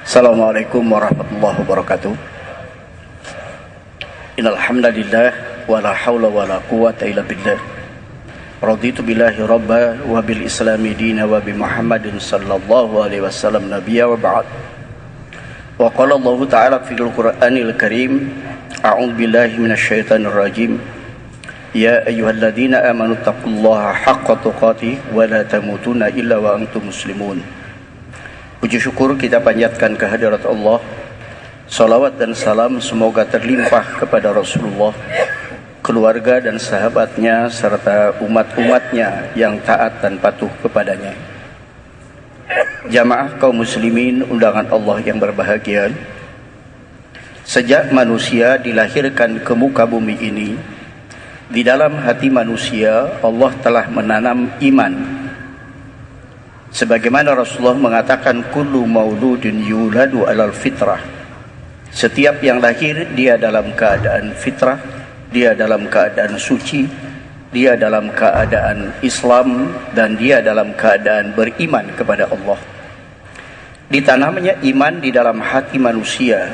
Assalamualaikum warahmatullahi wabarakatuh. Innal hamdalillah wala haula wala quwwata illa billah. Raditu billahi rabba wa bil islami dina wa bi Muhammadin sallallahu alaihi wasallam nabiyya wa ba'd. Wa qala Allah ta'ala fil Qur'anil Karim, a'udzu billahi minasyaitonir rajim. Ya ayyuhalladzina amanu taqullaha haqqa tuqatih wa la tamutunna illa wa antum muslimun. Puji syukur kita panjatkan kehadirat Allah. Salawat dan salam semoga terlimpah kepada Rasulullah, keluarga dan sahabatnya, serta umat-umatnya yang taat dan patuh kepadanya. Jamaah kaum muslimin undangan Allah yang berbahagia, sejak manusia dilahirkan ke muka bumi ini, di dalam hati manusia Allah telah menanam iman. Sebagaimana Rasulullah mengatakan, kullu mauludin yuladu alal fitrah. Setiap yang lahir dia dalam keadaan fitrah, dia dalam keadaan suci, dia dalam keadaan Islam, dan dia dalam keadaan beriman kepada Allah. Ditanamnya iman di dalam hati manusia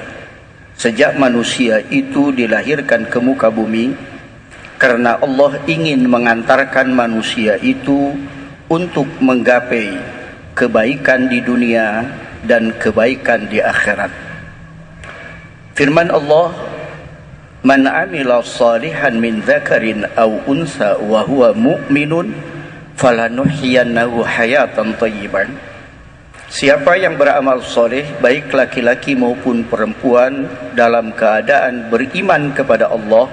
sejak manusia itu dilahirkan ke muka bumi, karena Allah ingin mengantarkan manusia itu untuk menggapai kebaikan di dunia dan kebaikan di akhirat. Firman Allah, man amila salihan min dzakarin aw unsa wa huwa mu'minun falanuhyiyannahu hayatan thayyiban. Siapa yang beramal soleh, baik laki-laki maupun perempuan, dalam keadaan beriman kepada Allah,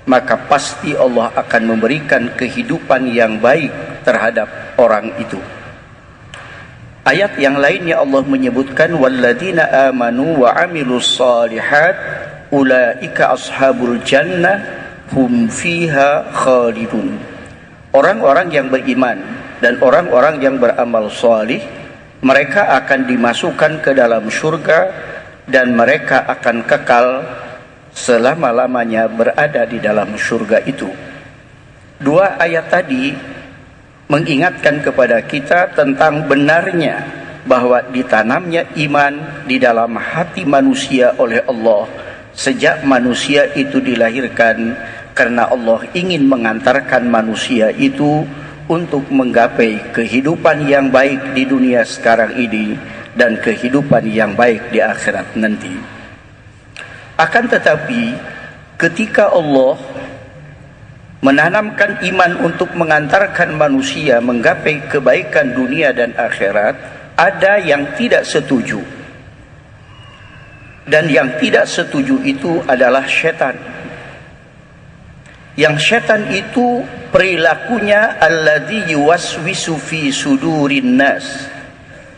maka pasti Allah akan memberikan kehidupan yang baik terhadap orang itu. Ayat yang lainnya Allah menyebutkan, walladzina amanu wa amilus shalihat ulaika ashabul jannah hum fiha khalidun. Orang-orang yang beriman dan orang-orang yang beramal salih, mereka akan dimasukkan ke dalam surga dan mereka akan kekal selama-lamanya berada di dalam surga itu. Dua ayat tadi mengingatkan kepada kita tentang benarnya bahwa ditanamnya iman di dalam hati manusia oleh Allah sejak manusia itu dilahirkan, karena Allah ingin mengantarkan manusia itu untuk menggapai kehidupan yang baik di dunia sekarang ini dan kehidupan yang baik di akhirat nanti. Akan tetapi, ketika Allah menanamkan iman untuk mengantarkan manusia menggapai kebaikan dunia dan akhirat, ada yang tidak setuju. Dan yang tidak setuju itu adalah setan. Yang setan itu perilakunya alladzi yuwaswisu fi sudurin nas,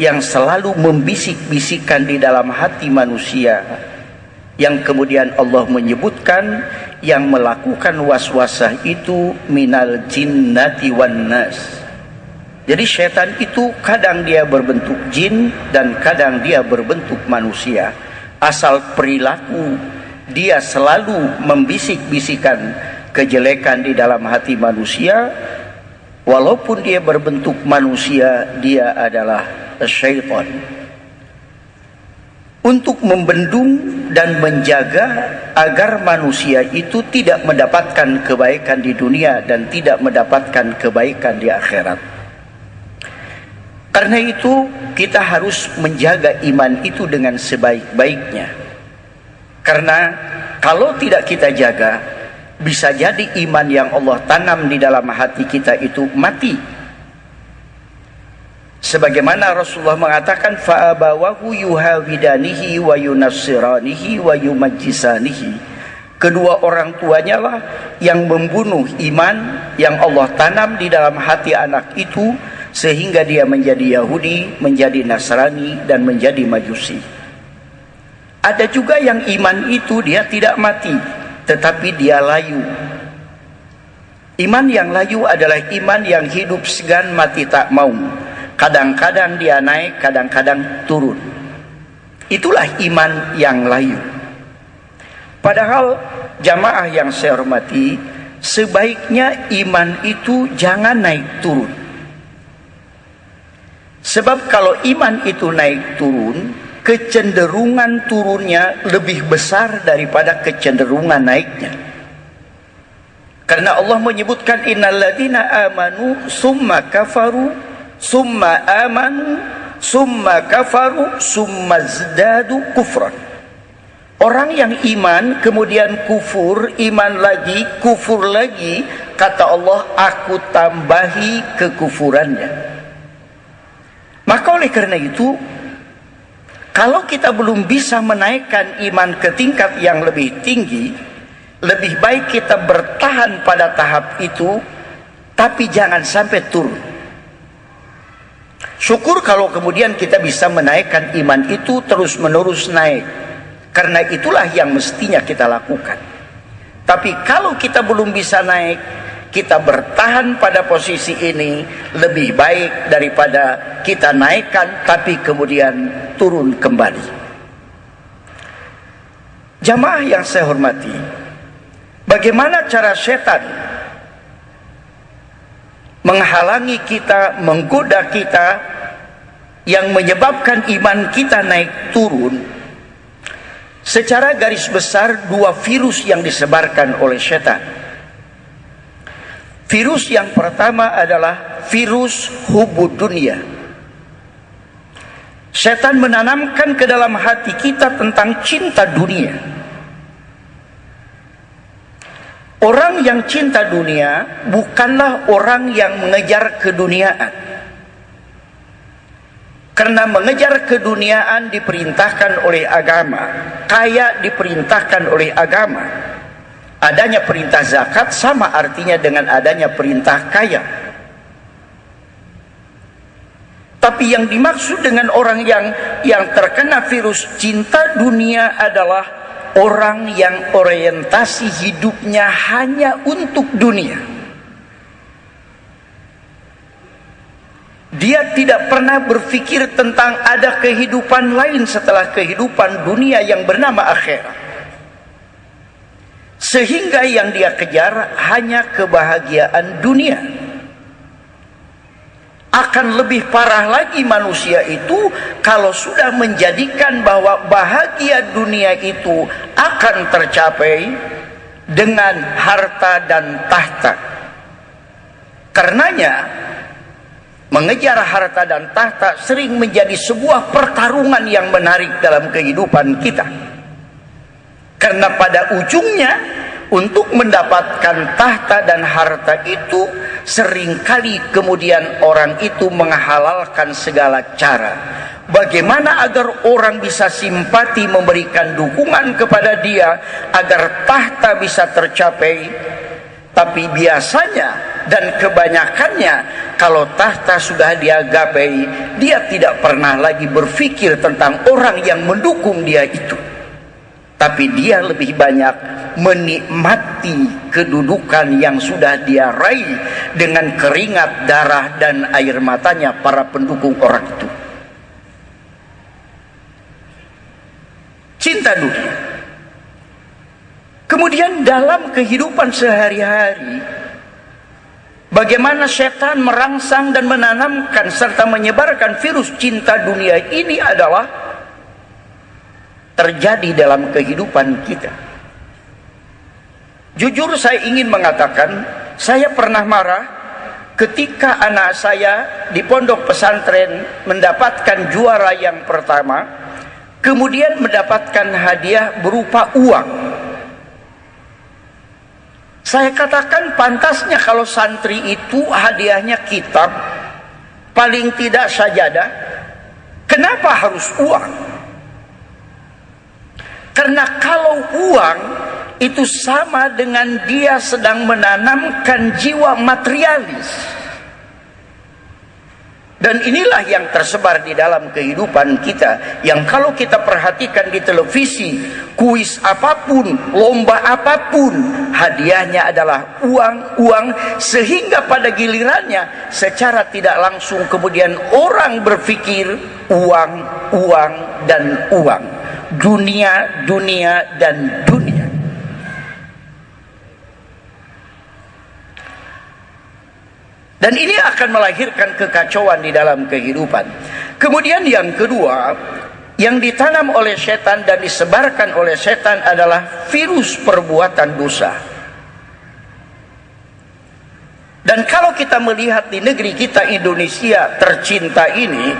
yang selalu membisik-bisikkan di dalam hati manusia, yang kemudian Allah menyebutkan yang melakukan waswasah itu minal jinnati wan nas. Jadi setan itu kadang dia berbentuk jin dan kadang dia berbentuk manusia. Asal perilaku dia selalu membisik-bisikan kejelekan di dalam hati manusia, walaupun dia berbentuk manusia, dia adalah syaitan. Untuk membendung dan menjaga agar manusia itu tidak mendapatkan kebaikan di dunia dan tidak mendapatkan kebaikan di akhirat. Karena itu kita harus menjaga iman itu dengan sebaik-baiknya. Karena kalau tidak kita jaga, bisa jadi iman yang Allah tanam di dalam hati kita itu mati. Sebagaimana Rasulullah mengatakan, fa'abawahu yuhawidanihi wa yunassiranihi wa yumajjisanihi. Kedua orang tuanya lah yang membunuh iman yang Allah tanam di dalam hati anak itu, sehingga dia menjadi Yahudi, menjadi Nasrani, dan menjadi Majusi. Ada juga yang iman itu dia tidak mati, tetapi dia layu. Iman yang layu adalah iman yang hidup segan mati tak mau. Kadang-kadang dia naik, kadang-kadang turun. Itulah iman yang layu. Padahal jamaah yang saya hormati, sebaiknya iman itu jangan naik turun. Sebab kalau iman itu naik turun, kecenderungan turunnya lebih besar daripada kecenderungan naiknya. Karena Allah menyebutkan innalladzina amanu summa kafaru summa amanu summa kafaru summa zdadu kufran. Orang yang iman kemudian kufur, iman lagi, kufur lagi, kata Allah, aku tambahi kekufurannya. Maka oleh karena itu, kalau kita belum bisa menaikkan iman ke tingkat yang lebih tinggi, lebih baik kita bertahan pada tahap itu, tapi jangan sampai turun. Syukur kalau kemudian kita bisa menaikkan iman itu terus-menerus naik. Karena itulah yang mestinya kita lakukan. Tapi kalau kita belum bisa naik, kita bertahan pada posisi ini lebih baik daripada kita naikkan tapi kemudian turun kembali. Jamaah yang saya hormati, bagaimana cara setan menghalangi kita, menggoda kita, yang menyebabkan iman kita naik turun? Secara garis besar, dua virus yang disebarkan oleh setan. Virus yang pertama adalah virus hubud dunia. Setan menanamkan ke dalam hati kita tentang cinta dunia. Orang yang cinta dunia bukanlah orang yang mengejar keduniaan. Karena mengejar keduniaan diperintahkan oleh agama, kaya diperintahkan oleh agama. Adanya perintah zakat sama artinya dengan adanya perintah kaya. Tapi yang dimaksud dengan orang yang terkena virus cinta dunia adalah orang yang orientasi hidupnya hanya untuk dunia. Dia tidak pernah berpikir tentang ada kehidupan lain setelah kehidupan dunia yang bernama akhirat. Sehingga yang dia kejar hanya kebahagiaan dunia. Akan lebih parah lagi manusia itu kalau sudah menjadikan bahwa bahagia dunia itu akan tercapai dengan harta dan tahta. Karenanya mengejar harta dan tahta sering menjadi sebuah pertarungan yang menarik dalam kehidupan kita. Karena pada ujungnya, untuk mendapatkan tahta dan harta itu, seringkali kemudian orang itu menghalalkan segala cara. Bagaimana agar orang bisa simpati memberikan dukungan kepada dia, agar tahta bisa tercapai. Tapi biasanya dan kebanyakannya, kalau tahta sudah dia gapai, dia tidak pernah lagi berpikir tentang orang yang mendukung dia itu. Tapi dia lebih banyak menikmati kedudukan yang sudah dia raih dengan keringat, darah, dan air matanya para pendukung orang itu. Cinta dunia. Kemudian dalam kehidupan sehari-hari, bagaimana setan merangsang dan menanamkan serta menyebarkan virus cinta dunia ini adalah terjadi dalam kehidupan kita. Jujur saya ingin mengatakan, saya pernah marah ketika anak saya di pondok pesantren mendapatkan juara yang pertama, kemudian mendapatkan hadiah berupa uang. Saya katakan pantasnya kalau santri itu hadiahnya kitab, paling tidak sajadah. Kenapa harus uang? Karena kalau uang itu sama dengan dia sedang menanamkan jiwa materialis. Dan inilah yang tersebar di dalam kehidupan kita, yang kalau kita perhatikan di televisi, kuis apapun, lomba apapun, hadiahnya adalah uang, sehingga pada gilirannya secara tidak langsung kemudian orang berpikir uang, dan uang, dunia, dan dunia. Dan ini akan melahirkan kekacauan di dalam kehidupan. Kemudian yang kedua, Yang ditanam oleh setan dan disebarkan oleh setan adalah virus perbuatan dosa. Dan kalau kita melihat di negeri kita Indonesia tercinta ini,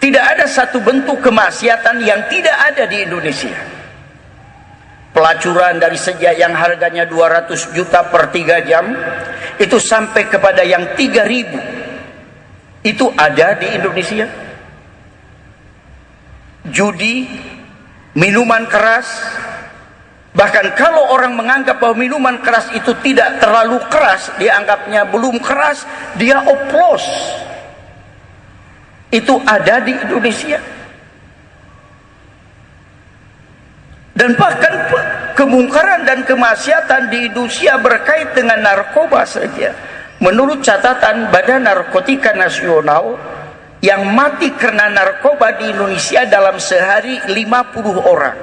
tidak ada satu bentuk kemaksiatan yang tidak ada di Indonesia. Pelacuran dari sejak yang harganya 200 juta per 3 jam, itu sampai kepada yang 3.000. Itu ada di Indonesia. Judi, minuman keras. Bahkan kalau orang menganggap bahwa minuman keras itu tidak terlalu keras, dianggapnya belum keras, dia oplos. Itu ada di Indonesia. Dan bahkan kemungkaran dan kemaksiatan di Indonesia berkait dengan narkoba saja. Menurut catatan Badan Narkotika Nasional, yang mati karena narkoba di Indonesia dalam sehari 50 orang.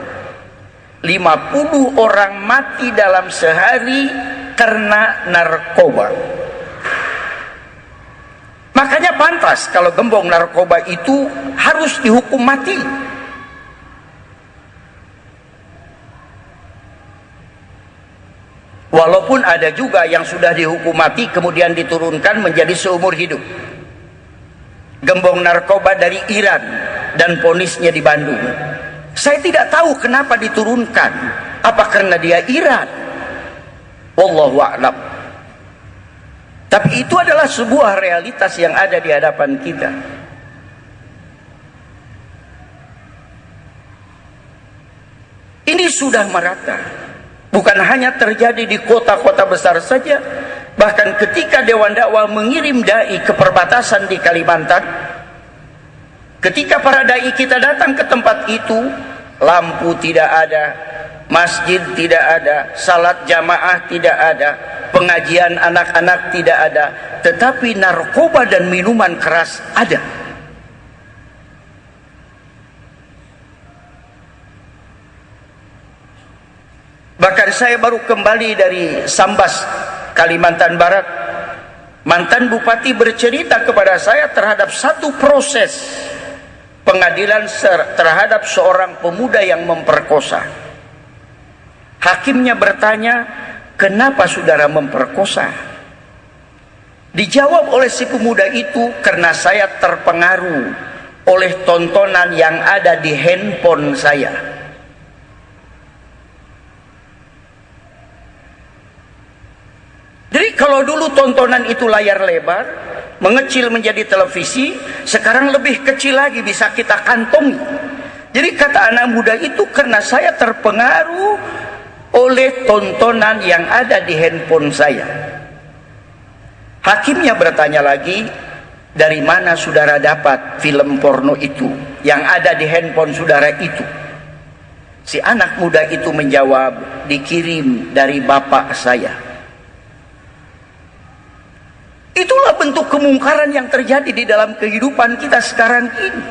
50 orang mati dalam sehari karena narkoba. Makanya pantas kalau gembong narkoba itu harus dihukum mati. Walaupun ada juga yang sudah dihukum mati kemudian diturunkan menjadi seumur hidup. Gembong narkoba dari Iran dan vonisnya di Bandung. Saya tidak tahu kenapa diturunkan. Apa karena dia Iran? Wallahu a'lam. Tapi itu adalah sebuah realitas yang ada di hadapan kita. Ini sudah merata. Bukan hanya terjadi di kota-kota besar saja. Bahkan ketika Dewan Dakwah mengirim dai ke perbatasan di Kalimantan, ketika para dai kita datang ke tempat itu, lampu tidak ada, masjid tidak ada, salat jamaah tidak ada, pengajian anak-anak tidak ada, tetapi narkoba dan minuman keras ada. Bahkan saya baru kembali dari Sambas, Kalimantan Barat. Mantan bupati bercerita kepada saya terhadap satu proses pengadilan terhadap seorang pemuda yang memperkosa. Hakimnya bertanya, kenapa saudara memperkosa? Dijawab oleh si pemuda itu, karena saya terpengaruh oleh tontonan yang ada di handphone saya. Jadi kalau dulu tontonan itu layar lebar, mengecil menjadi televisi, sekarang lebih kecil lagi bisa kita kantongi. Jadi kata anak muda itu, karena saya terpengaruh oleh tontonan yang ada di handphone saya. Hakimnya bertanya lagi, dari mana saudara dapat film porno itu yang ada di handphone saudara itu? Si anak muda itu menjawab, dikirim dari bapak saya. Itulah bentuk kemungkaran yang terjadi di dalam kehidupan kita sekarang ini.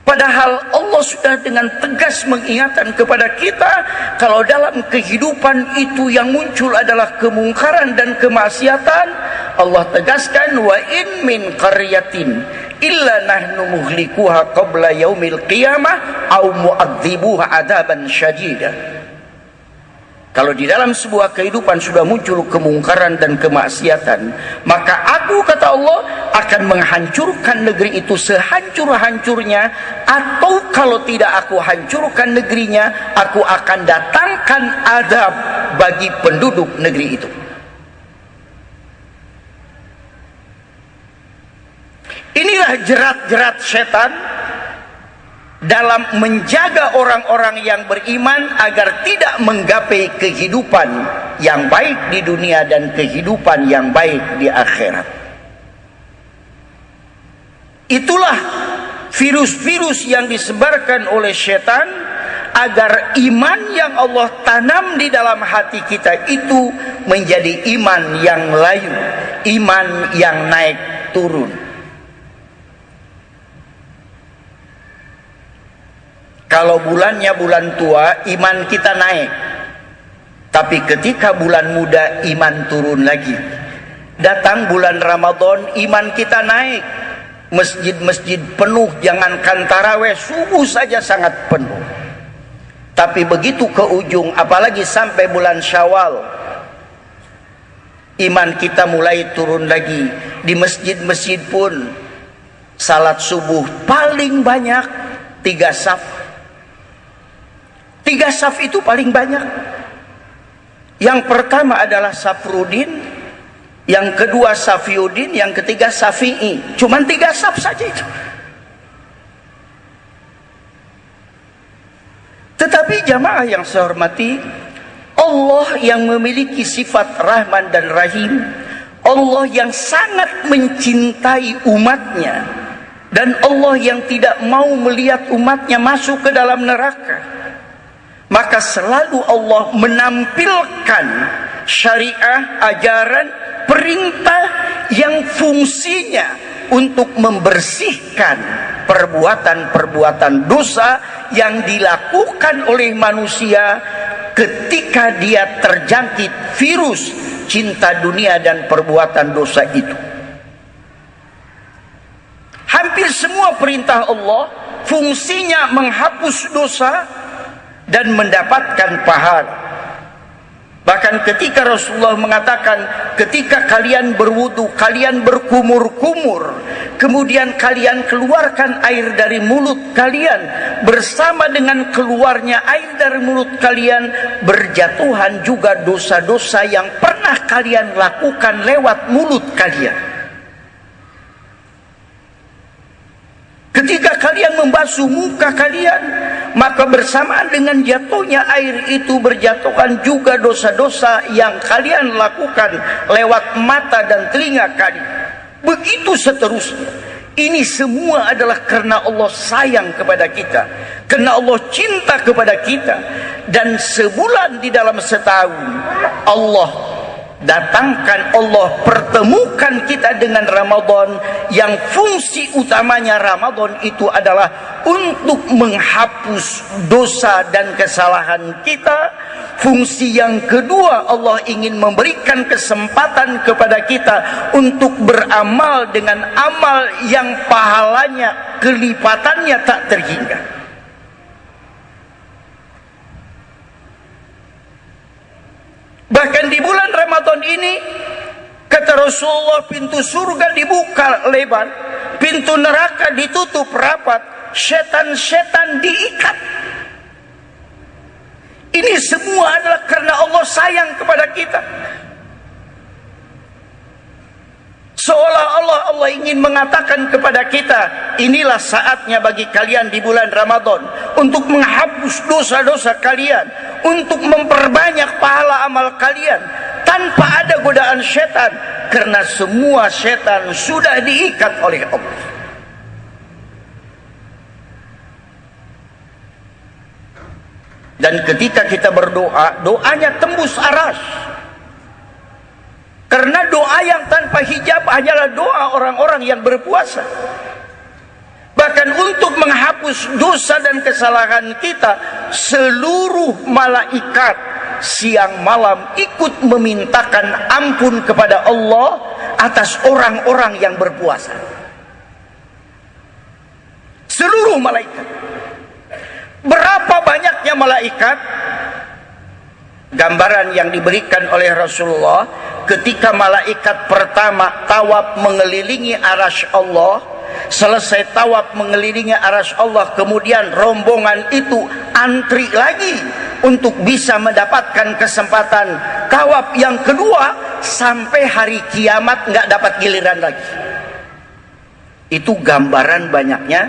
Padahal Allah sudah dengan tegas mengingatkan kepada kita, kalau dalam kehidupan itu yang muncul adalah kemungkaran dan kemaksiatan, Allah tegaskan, wa in min qaryatin illa nahnu muhlikuha qabla yaumil qiyamah au mu'adzibuha adaban syadida. Kalau di dalam sebuah kehidupan sudah muncul kemungkaran dan kemaksiatan, maka aku, kata Allah, akan menghancurkan negeri itu sehancur-hancurnya, atau kalau tidak aku hancurkan negerinya, aku akan datangkan azab bagi penduduk negeri itu. Inilah jerat-jerat setan dalam menjaga orang-orang yang beriman agar tidak menggapai kehidupan yang baik di dunia dan kehidupan yang baik di akhirat. Itulah virus-virus yang disebarkan oleh setan agar iman yang Allah tanam di dalam hati kita itu menjadi iman yang layu, iman yang naik turun. Kalau bulannya bulan tua, iman kita naik. Tapi ketika bulan muda, iman turun lagi. Datang bulan Ramadan, iman kita naik. masjid-masjid penuh, jangankan tarawih, subuh saja sangat penuh. Tapi begitu ke ujung, apalagi sampai bulan Syawal, iman kita mulai turun lagi. Di masjid-masjid pun salat subuh paling banyak 3 saf. 3 saf itu paling banyak. Yang pertama adalah Safruddin, yang kedua Safiuddin, yang ketiga Safi'i. Cuman 3 saf saja itu. Tetapi jamaah yang saya hormati, Allah yang memiliki sifat Rahman dan Rahim, Allah yang sangat mencintai umatnya, dan Allah yang tidak mau melihat umatnya masuk ke dalam neraka, maka selalu Allah menampilkan syariah, ajaran, perintah yang fungsinya untuk membersihkan perbuatan-perbuatan dosa yang dilakukan oleh manusia ketika dia terjangkit virus cinta dunia dan perbuatan dosa itu. Hampir semua perintah Allah fungsinya menghapus dosa dan mendapatkan pahala. Bahkan ketika Rasulullah mengatakan, ketika kalian berwudu, kalian berkumur-kumur, kemudian kalian keluarkan air dari mulut kalian, bersama dengan keluarnya air dari mulut kalian, berjatuhan juga dosa-dosa yang pernah kalian lakukan lewat mulut kalian. Ketika kalian membasuh muka kalian, maka bersamaan dengan jatuhnya air itu berjatuhan juga dosa-dosa yang kalian lakukan lewat mata dan telinga kalian. Begitu seterusnya. Ini semua adalah karena Allah sayang kepada kita, karena Allah cinta kepada kita. Dan sebulan di dalam setahun, Allah datangkan, Allah pertemukan kita dengan Ramadan, yang fungsi utamanya Ramadan itu adalah untuk menghapus dosa dan kesalahan kita. Fungsi yang kedua, Allah ingin memberikan kesempatan kepada kita untuk beramal dengan amal yang pahalanya, kelipatannya tak terhingga. Bahkan di bulan Ramadan ini, kata Rasulullah, pintu surga dibuka lebar, pintu neraka ditutup rapat, setan-setan diikat. Ini semua adalah karena Allah sayang kepada kita. Seolah-olah Allah ingin mengatakan kepada kita, inilah saatnya bagi kalian di bulan Ramadan untuk menghapus dosa-dosa kalian, untuk memperbanyak pahala amal kalian tanpa ada godaan setan, karena semua setan sudah diikat oleh Allah. Dan ketika kita berdoa, doanya tembus aras. Karena doa yang tanpa hijab hanyalah doa orang-orang yang berpuasa. Bahkan untuk menghapus dosa dan kesalahan kita, seluruh malaikat siang malam ikut memintakan ampun kepada Allah atas orang-orang yang berpuasa. Seluruh malaikat. Berapa banyaknya malaikat? Gambaran yang diberikan oleh Rasulullah, ketika malaikat pertama tawaf mengelilingi arasy Allah, selesai tawaf mengelilingi arasy Allah, kemudian rombongan itu antri lagi untuk bisa mendapatkan kesempatan tawaf yang kedua, sampai hari kiamat nggak dapat giliran lagi. Itu gambaran banyaknya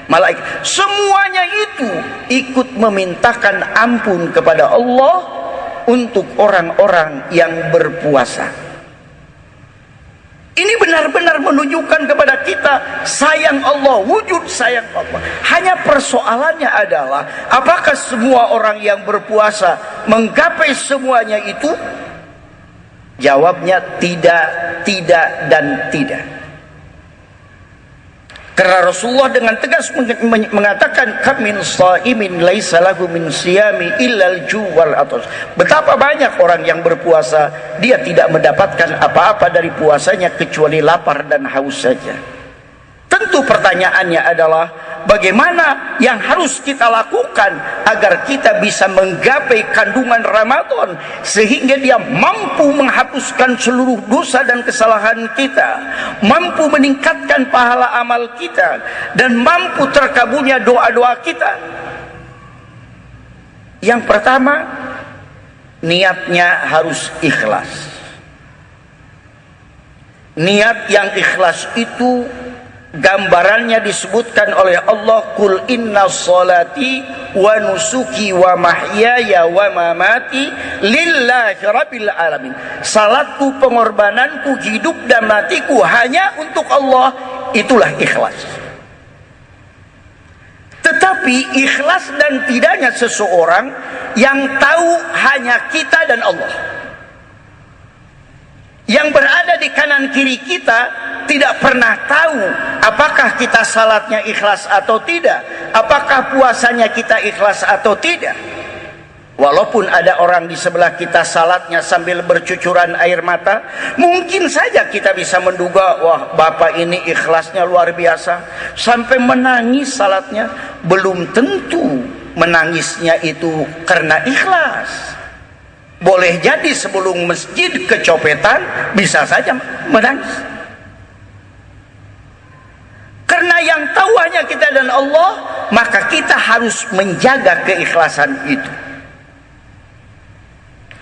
malaikat. Semuanya itu ikut memintakan ampun kepada Allah untuk orang-orang yang berpuasa. Ini benar-benar menunjukkan kepada kita sayang Allah, wujud sayang Allah. Hanya persoalannya adalah, apakah semua orang yang berpuasa menggapai semuanya itu? Jawabnya tidak, dan tidak. Karena Rasulullah dengan tegas mengatakan, kam min shaimin laisa lahu min siyami illal ju' wal atas. Betapa banyak orang yang berpuasa, dia tidak mendapatkan apa-apa dari puasanya kecuali lapar dan haus saja. Tentu pertanyaannya adalah bagaimana yang harus kita lakukan agar kita bisa menggapai kandungan Ramadan sehingga dia mampu menghapuskan seluruh dosa dan kesalahan kita, mampu meningkatkan pahala amal kita, dan mampu terkabulnya doa-doa kita. Yang pertama, niatnya harus ikhlas. Niat yang ikhlas itu gambarannya disebutkan oleh Allah, Qul inna sholati wa nusuki wa mahyaya wa mamati lillahi rabbil alamin. Salatku, pengorbananku, hidup dan matiku hanya untuk Allah. Itulah ikhlas. Tetapi ikhlas dan tidaknya seseorang yang tahu hanya kita dan Allah. Yang berada di kanan kiri kita tidak pernah tahu apakah kita salatnya ikhlas atau tidak, apakah puasanya kita ikhlas atau tidak. Walaupun ada orang di sebelah kita salatnya sambil bercucuran air mata, mungkin saja kita bisa menduga, wah bapak ini ikhlasnya luar biasa sampai menangis salatnya. Belum tentu menangisnya itu karena ikhlas. Boleh jadi sebelum masjid kecopetan, bisa saja menangis. Karena yang tahu hanya kita dan Allah, maka kita harus menjaga keikhlasan itu.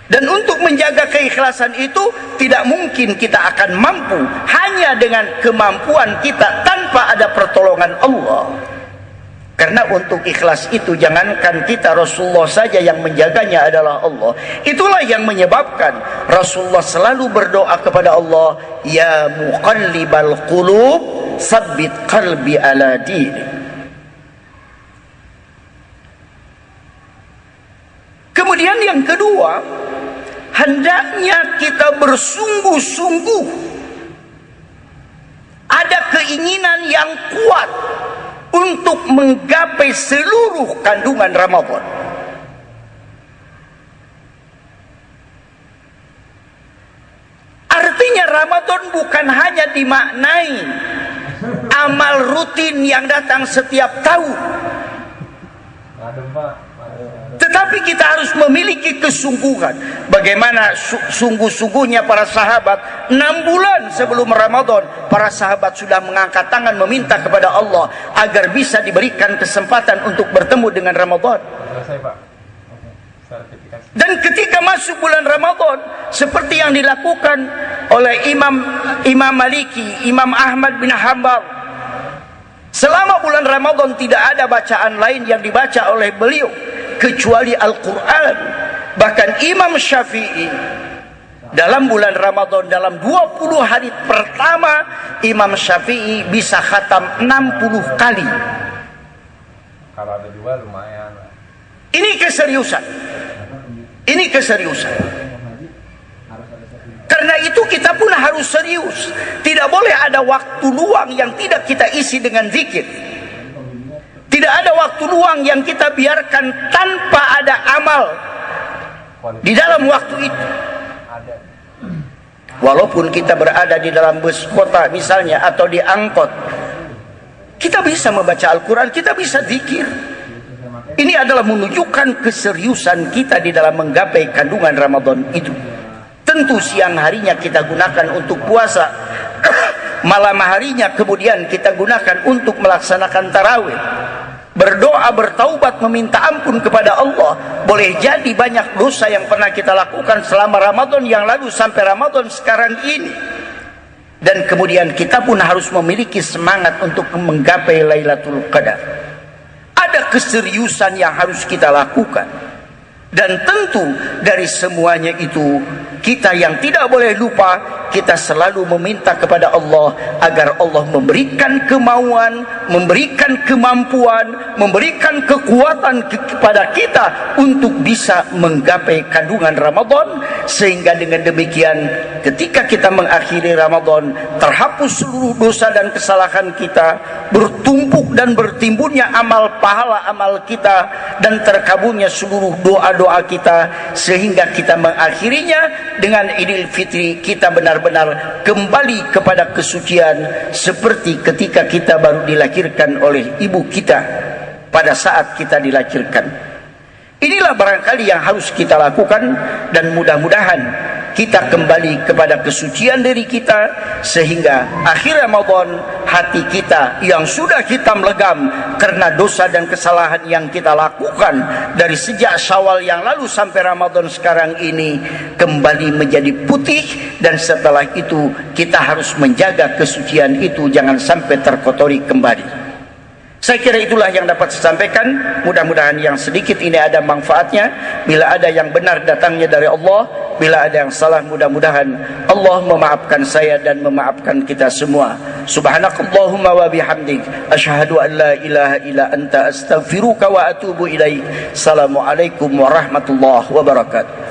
Dan untuk menjaga keikhlasan itu, tidak mungkin kita akan mampu hanya dengan kemampuan kita tanpa ada pertolongan Allah. Karena untuk ikhlas itu, jangankan kita, Rasulullah saja yang menjaganya adalah Allah. Itulah yang menyebabkan Rasulullah selalu berdoa kepada Allah, Ya muqallibal qulub, sabbit qalbi ala dini. Kemudian yang kedua, hendaknya kita bersungguh-sungguh, ada keinginan yang kuat untuk menggapai seluruh kandungan Ramadan. Artinya Ramadan bukan hanya dimaknai amal rutin yang datang setiap tahun, tetapi kita harus memiliki kesungguhan. Bagaimana sungguh-sungguhnya para sahabat, 6 bulan sebelum Ramadan para sahabat sudah mengangkat tangan meminta kepada Allah agar bisa diberikan kesempatan untuk bertemu dengan Ramadan. Dan ketika masuk bulan Ramadan, seperti yang dilakukan oleh Imam Maliki, Imam Ahmad bin Hanbal, selama bulan Ramadan tidak ada bacaan lain yang dibaca oleh beliau kecuali Al-Quran. Bahkan Imam Syafi'i dalam bulan Ramadan, dalam 20 hari pertama, Imam Syafi'i bisa khatam 60 kali. Kalau ada 2 lumayan. Ini keseriusan. Ini keseriusan. Karena itu kita pun harus serius. Tidak boleh ada waktu luang yang tidak kita isi dengan zikir. Tidak ada waktu luang yang kita biarkan tanpa ada amal di dalam waktu itu. Walaupun kita berada di dalam bus kota misalnya, atau di angkot, kita bisa membaca Al-Quran, kita bisa zikir. Ini adalah menunjukkan keseriusan kita di dalam menggapai kandungan Ramadan itu. Tentu siang harinya kita gunakan untuk puasa, malam harinya kemudian kita gunakan untuk melaksanakan tarawih, berdoa, bertaubat, meminta ampun kepada Allah. Boleh jadi banyak dosa yang pernah kita lakukan selama Ramadan yang lalu sampai Ramadan sekarang ini. Dan kemudian kita pun harus memiliki semangat untuk menggapai Lailatul Qadar. Ada keseriusan yang harus kita lakukan. Dan tentu dari semuanya itu, kita yang tidak boleh lupa, kita selalu meminta kepada Allah agar Allah memberikan kemauan, memberikan kemampuan, memberikan kekuatan kepada kita untuk bisa menggapai kandungan Ramadan. Sehingga dengan demikian, ketika kita mengakhiri Ramadan, terhapus seluruh dosa dan kesalahan kita, bertumpuk dan bertimbunnya amal pahala amal kita dan terkabulnya seluruh doa-doa kita, sehingga kita mengakhirinya dengan Idul Fitri kita benar-benar kembali kepada kesucian seperti ketika kita baru dilahirkan oleh ibu kita pada saat kita dilahirkan. Inilah barangkali yang harus kita lakukan, dan mudah-mudahan kita kembali kepada kesucian diri kita, sehingga akhir Ramadan hati kita yang sudah hitam legam karena dosa dan kesalahan yang kita lakukan dari sejak Syawal yang lalu sampai Ramadan sekarang ini kembali menjadi putih, dan setelah itu kita harus menjaga kesucian itu jangan sampai terkotori kembali. Saya kira itulah yang dapat saya sampaikan. Mudah-mudahan yang sedikit ini ada manfaatnya. Bila ada yang benar datangnya dari Allah, bila ada yang salah mudah-mudahan Allah memaafkan saya dan memaafkan kita semua. Subhanakallahumma wa bihamdik, asyhadu an la ilaha illa anta, astaghfiruka wa atubu ilaik. Assalamualaikum warahmatullahi wabarakatuh.